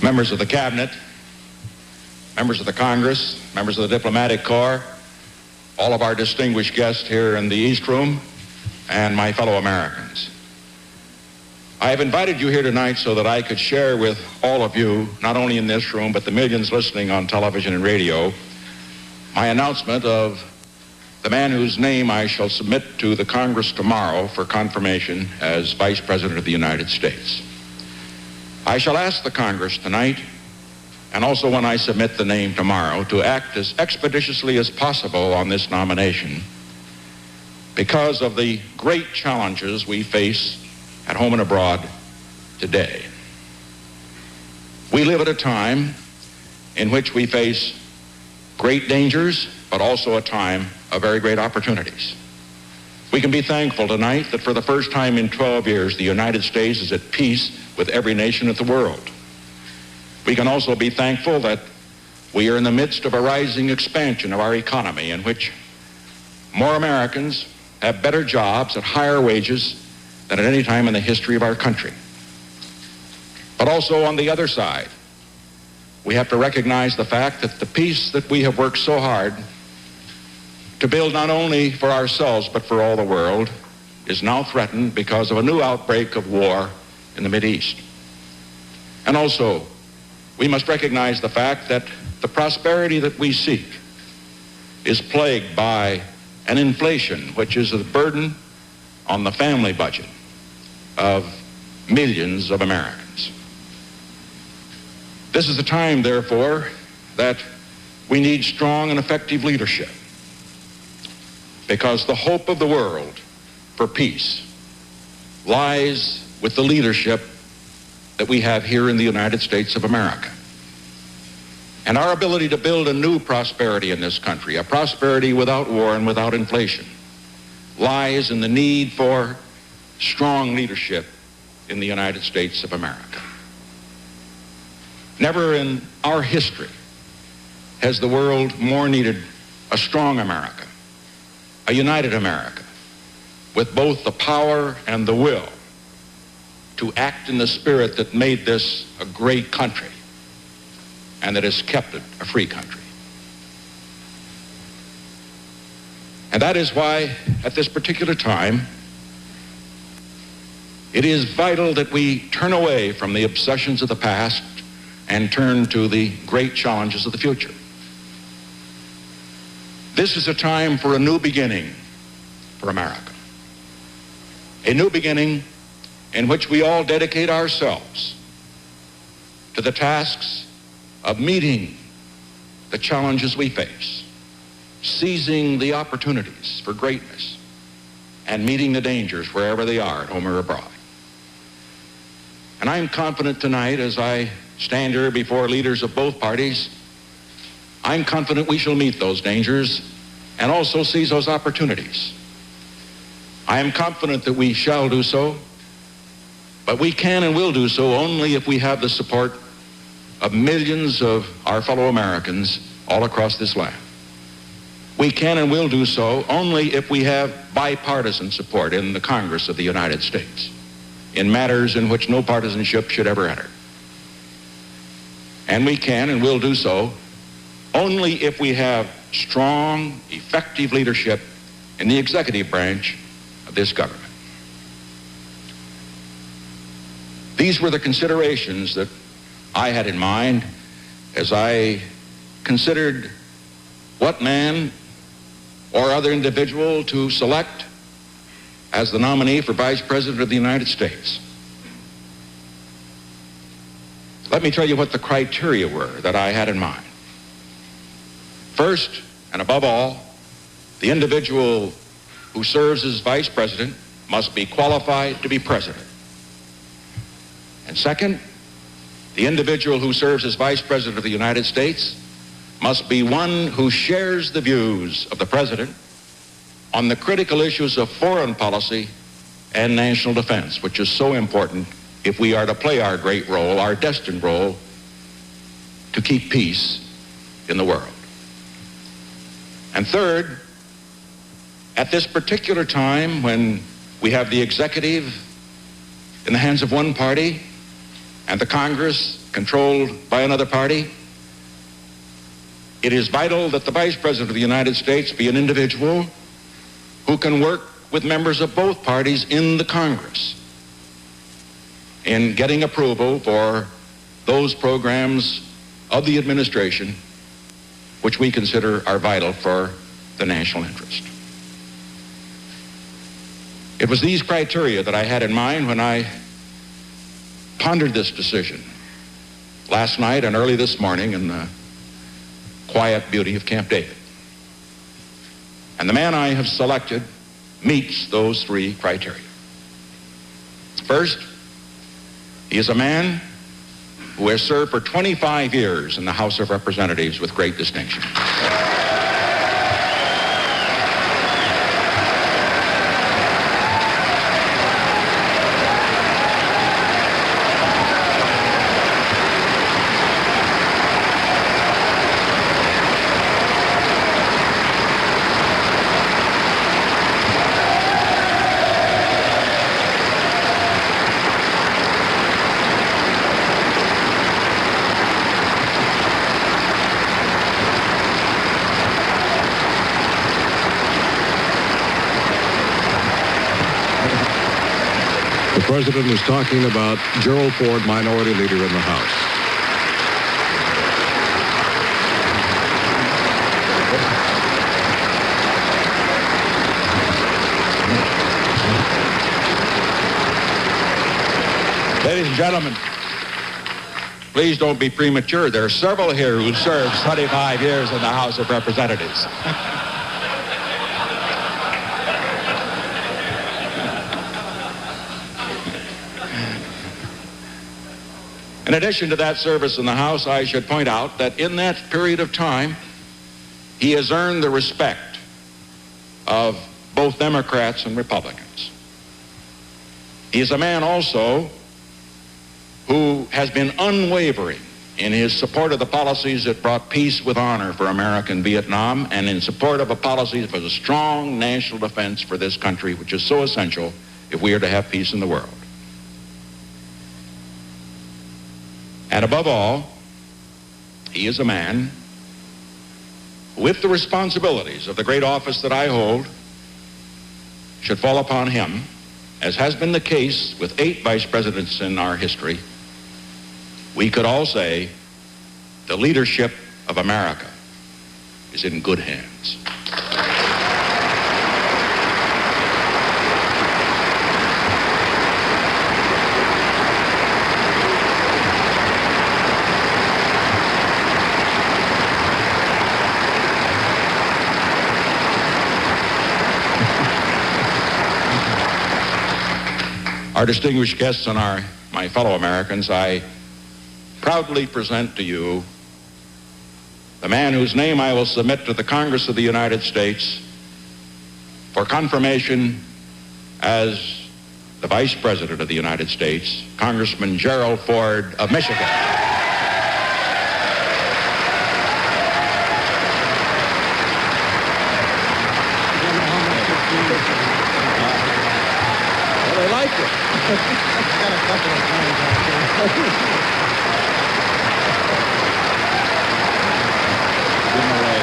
members of the Cabinet, members of the Congress, members of the Diplomatic Corps, all of our distinguished guests here in the East Room, and my fellow Americans. I have invited you here tonight so that I could share with all of you, not only in this room, but the millions listening on television and radio, my announcement of the man whose name I shall submit to the Congress tomorrow for confirmation as Vice President of the United States. I shall ask the Congress tonight, and also when I submit the name tomorrow, to act as expeditiously as possible on this nomination because of the great challenges we face at home and abroad today. We live at a time in which we face great dangers, but also a time of very great opportunities. We can be thankful tonight that for the first time in 12 years, the United States is at peace with every nation of the world. We can also be thankful that we are in the midst of a rising expansion of our economy in which more Americans have better jobs at higher wages than at any time in the history of our country. But also on the other side, we have to recognize the fact that the peace that we have worked so hard to build not only for ourselves but for all the world is now threatened because of a new outbreak of war in the Mideast. And also, we must recognize the fact that the prosperity that we seek is plagued by an inflation which is a burden on the family budget of millions of Americans. This is a time, therefore, that we need strong and effective leadership, because the hope of the world for peace lies with the leadership that we have here in the United States of America. And our ability to build a new prosperity in this country, a prosperity without war and without inflation, lies in the need for strong leadership in the United States of America. Never in our history has the world more needed a strong America, a united America, with both the power and the will to act in the spirit that made this a great country and that has kept it a free country. And that is why, at this particular time, it is vital that we turn away from the obsessions of the past and turn to the great challenges of the future. This is a time for a new beginning for America. A new beginning in which we all dedicate ourselves to the tasks of meeting the challenges we face, seizing the opportunities for greatness, and meeting the dangers wherever they are, at home or abroad. And I'm confident tonight, as I stand here before leaders of both parties, I'm confident we shall meet those dangers and also seize those opportunities. I am confident that we shall do so, but we can and will do so only if we have the support of millions of our fellow Americans all across this land. We can and will do so only if we have bipartisan support in the Congress of the United States in matters in which no partisanship should ever enter. And we can and will do so only if we have strong, effective leadership in the executive branch of this government. These were the considerations that I had in mind as I considered what man or other individual to select as the nominee for Vice President of the United States. Let me tell you what the criteria were that I had in mind. First, and above all, the individual who serves as Vice President must be qualified to be President. And second, the individual who serves as Vice President of the United States must be one who shares the views of the President on the critical issues of foreign policy and national defense, which is so important if we are to play our great role, our destined role, to keep peace in the world. And third, at this particular time when we have the executive in the hands of one party and the Congress controlled by another party, it is vital that the Vice President of the United States be an individual who can work with members of both parties in the Congress in getting approval for those programs of the administration which we consider are vital for the national interest. It was these criteria that I had in mind when I pondered this decision last night and early this morning in the quiet beauty of Camp David. And the man I have selected meets those three criteria. First, he is a man who has served for 25 years in the House of Representatives with great distinction. The President is talking about Gerald Ford, Minority Leader in the House. Ladies and gentlemen, please don't be premature. There are several here who served 25 years in the House of Representatives. In addition to that service in the House, I should point out that in that period of time, he has earned the respect of both Democrats and Republicans. He is a man also who has been unwavering in his support of the policies that brought peace with honor for America in Vietnam, and in support of a policy for the strong national defense for this country, which is so essential if we are to have peace in the world. And above all, he is a man who, if the responsibilities of the great office that I hold should fall upon him, as has been the case with 8 vice presidents in our history, we could all say the leadership of America is in good hands. Our distinguished guests and my fellow Americans, I proudly present to you the man whose name I will submit to the Congress of the United States for confirmation as the Vice President of the United States, Congressman Gerald Ford of Michigan. Well, they like it. I got a couple of times out there. Give him away.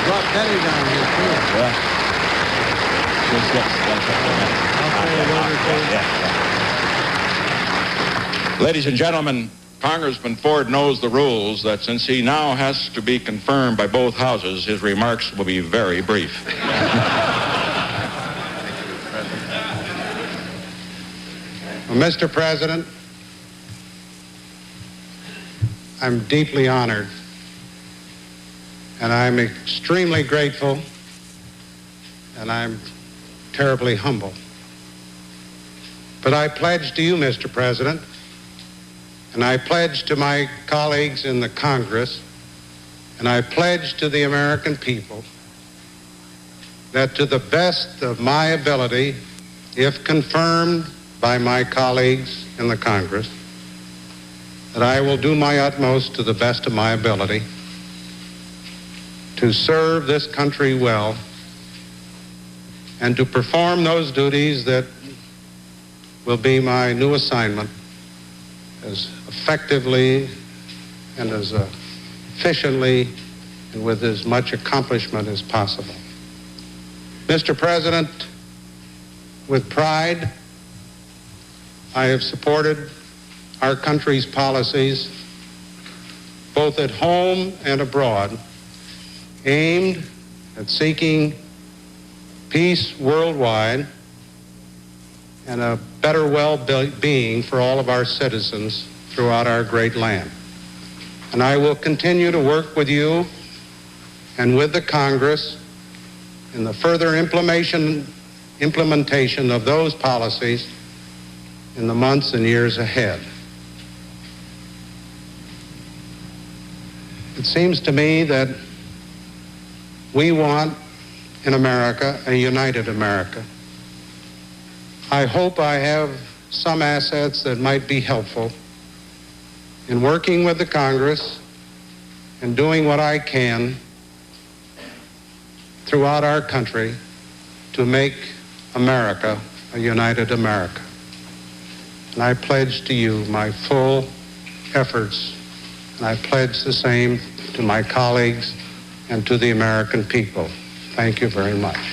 Drop Teddy down here, too. Yeah. Ladies and gentlemen, Congressman Ford knows the rules that since he now has to be confirmed by both houses, his remarks will be very brief. Well, Mr. President, I'm deeply honored, and I'm extremely grateful, and I'm terribly humble. But I pledge to you, Mr. President, and I pledge to my colleagues in the Congress, and I pledge to the American people that to the best of my ability if confirmed by my colleagues in the Congress, that I will do my utmost to the best of my ability to serve this country well and to perform those duties that will be my new assignment as effectively and as efficiently and with as much accomplishment as possible. Mr. President, with pride, I have supported our country's policies, both at home and abroad, aimed at seeking peace worldwide and a better well-being for all of our citizens throughout our great land. And I will continue to work with you and with the Congress in the further implementation of those policies in the months and years ahead. It seems to me that we want in America a united America. I hope I have some assets that might be helpful in working with the Congress and doing what I can throughout our country to make America a united America. And I pledge to you my full efforts, and I pledge the same to my colleagues and to the American people. Thank you very much.